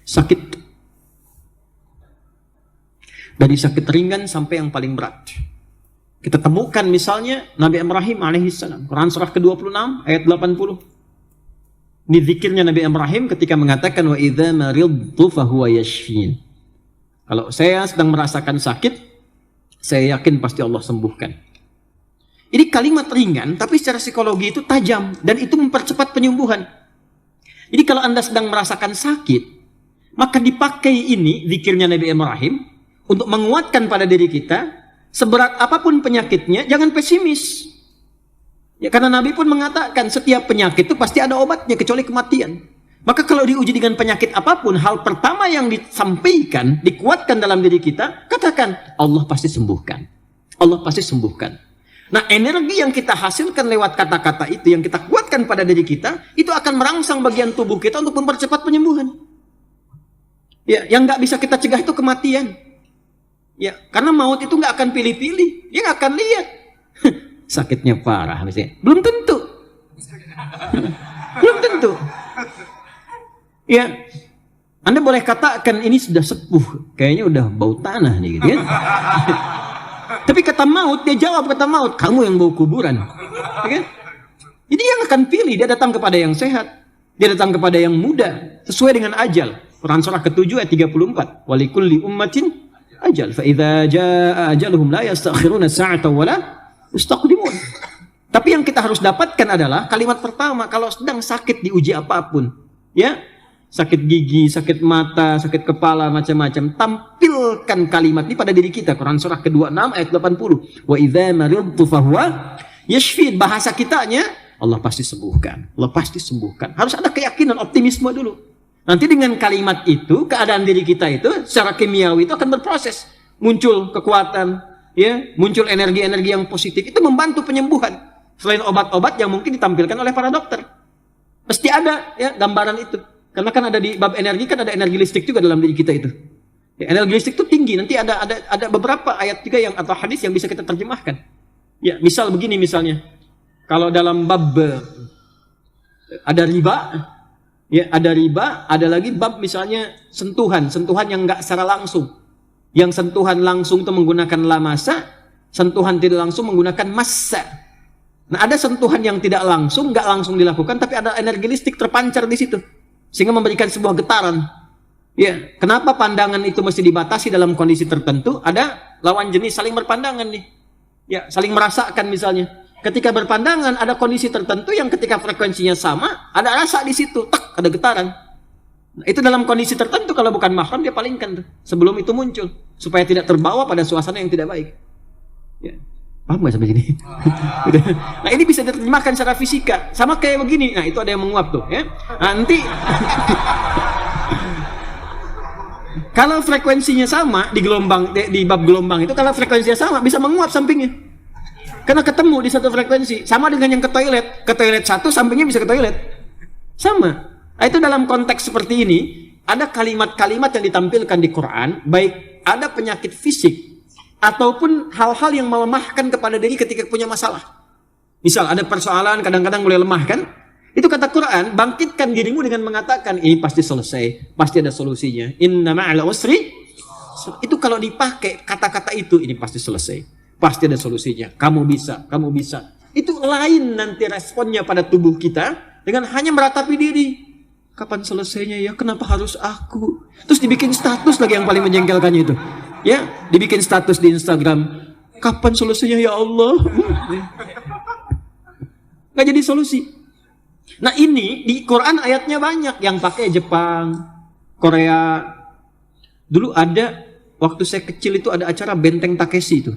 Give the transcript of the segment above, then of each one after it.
sakit. Dari sakit ringan sampai yang paling berat. Kita temukan misalnya Nabi Ibrahim alaihissalam. Quran surah ke-26 ayat 80. Ini zikirnya Nabi Ibrahim ketika mengatakan wa idza maridtu fahuwa yashfin. Kalau saya sedang merasakan sakit, saya yakin pasti Allah sembuhkan. Ini kalimat ringan, tapi secara psikologi itu tajam dan itu mempercepat penyembuhan. Jadi kalau Anda sedang merasakan sakit, maka dipakai ini zikirnya Nabi Ibrahim untuk menguatkan pada diri kita, seberat apapun penyakitnya, jangan pesimis. Ya, karena Nabi pun mengatakan setiap penyakit itu pasti ada obatnya kecuali kematian. Maka kalau diuji dengan penyakit apapun, hal pertama yang disampaikan, dikuatkan dalam diri kita, katakan, Allah pasti sembuhkan. Allah pasti sembuhkan. Nah, energi yang kita hasilkan lewat kata-kata itu, yang kita kuatkan pada diri kita, itu akan merangsang bagian tubuh kita untuk mempercepat penyembuhan. Ya, yang nggak bisa kita cegah itu kematian. Ya, karena maut itu nggak akan pilih-pilih, dia nggak akan lihat. Sakitnya parah misalnya. Belum tentu. Belum tentu. Ya, Anda boleh katakan ini sudah sepuh, kayaknya udah bau tanah nih gitu ya. Tapi kata maut, dia jawab kata maut, kamu yang bau kuburan. Ya kan? Jadi yang akan pilih, dia datang kepada yang sehat, dia datang kepada yang muda, sesuai dengan ajal. Quran surah ke-7 ayat 34. Walikulli ummatin ajal, fa idza jaa ajaluhum la yastakhiruna sa'atan wa la yastaqdimun. Tapi yang kita harus dapatkan adalah kalimat pertama, kalau sedang sakit diuji apapun, ya, sakit gigi, sakit mata, sakit kepala, macam-macam, tampilkan kalimat ini pada diri kita. Quran surah ke-26 ayat 80. Wa idza maridtu fahuwa yashfin. Bahasa kitanya, Allah pasti sembuhkan. Allah pasti sembuhkan. Harus ada keyakinan, optimisme dulu. Nanti dengan kalimat itu, keadaan diri kita itu secara kimiawi itu akan berproses, muncul kekuatan, ya, muncul energi-energi yang positif. Itu membantu penyembuhan. Selain obat-obat yang mungkin ditampilkan oleh para dokter, pasti ada ya gambaran itu. Karena kan ada di bab energi, kan ada energi listrik juga dalam diri kita itu. Ya, energi listrik itu tinggi. Nanti ada beberapa ayat juga yang atau hadis yang bisa kita terjemahkan. Ya, misal begini misalnya, kalau dalam bab ada riba, ya ada riba, ada lagi bab misalnya sentuhan yang enggak secara langsung. Yang sentuhan langsung itu menggunakan lamasa, sentuhan tidak langsung menggunakan massa. Nah, ada sentuhan yang tidak langsung, enggak langsung dilakukan, tapi ada energi listrik terpancar di situ, sehingga memberikan sebuah getaran. Ya, kenapa pandangan itu mesti dibatasi dalam kondisi tertentu? Ada lawan jenis saling berpandangan nih, ya saling merasakan misalnya. Ketika berpandangan ada kondisi tertentu yang ketika frekuensinya sama, ada rasa di situ, tak ada getaran. Nah, itu dalam kondisi tertentu kalau bukan mahram dia palingkan tuh, sebelum itu muncul, supaya tidak terbawa pada suasana yang tidak baik. Ya. Paham nggak sampai sini? Nah, ini bisa diterjemahkan secara fisika, sama kayak begini. Nah, itu ada yang menguap tuh, ya. Nanti kalau frekuensinya sama di gelombang, di bab gelombang itu, kalau frekuensinya sama bisa menguap sampingnya. Karena ketemu di satu frekuensi, sama dengan yang ke toilet satu sampingnya bisa ke toilet, sama. Nah, itu dalam konteks seperti ini ada kalimat-kalimat yang ditampilkan di Quran, baik ada penyakit fisik ataupun hal-hal yang melemahkan kepada diri ketika punya masalah. Misal ada persoalan kadang-kadang mulai lemah kan? Itu kata Quran, bangkitkan dirimu dengan mengatakan ini pasti selesai, pasti ada solusinya. Inna ma'al usri. Itu kalau dipakai kata-kata itu, ini pasti selesai, pasti ada solusinya. Kamu bisa, kamu bisa. Itu lain nanti responnya pada tubuh kita dengan hanya meratapi diri. Kapan selesainya ya? Kenapa harus aku? Terus dibikin status lagi yang paling menjengkelkannya itu. Ya, dibikin status di Instagram. Kapan selesainya ya Allah? Nggak jadi solusi. Nah, ini di Quran ayatnya banyak yang pakai Jepang, Korea. Dulu ada, waktu saya kecil itu ada acara Benteng Takeshi itu.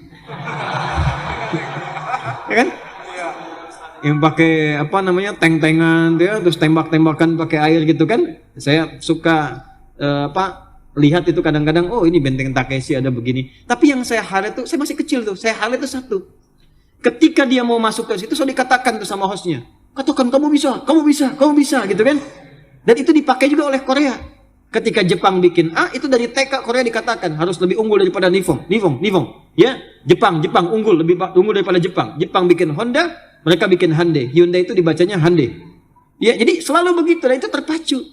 Ya kan? Yang pakai apa namanya, tank-tankan ya, terus tembak-tembakan pakai air gitu kan. Saya suka lihat itu kadang-kadang, oh ini Benteng Takeshi ada begini. Tapi yang saya highlight tuh, saya masih kecil tuh, saya highlight itu satu. Ketika dia mau masuk ke situ, so dikatakan tuh sama hostnya, katakan kamu bisa, kamu bisa, kamu bisa, gitu kan. Dan itu dipakai juga oleh Korea. Ketika Jepang bikin A, itu dari TK Korea dikatakan harus lebih unggul daripada Nihon. Ya, Jepang unggul, lebih unggul daripada Jepang. Jepang bikin Honda, mereka bikin Hyundai. Hyundai itu dibacanya Hyundai. Ya, jadi selalu begitu, dan itu terpacu.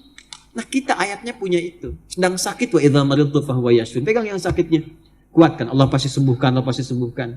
Nah kita ayatnya punya itu. Sedang sakit wa idza maridtu fahuwa yashfin. Pegang yang sakitnya. Kuatkan, Allah pasti sembuhkan, Allah pasti sembuhkan.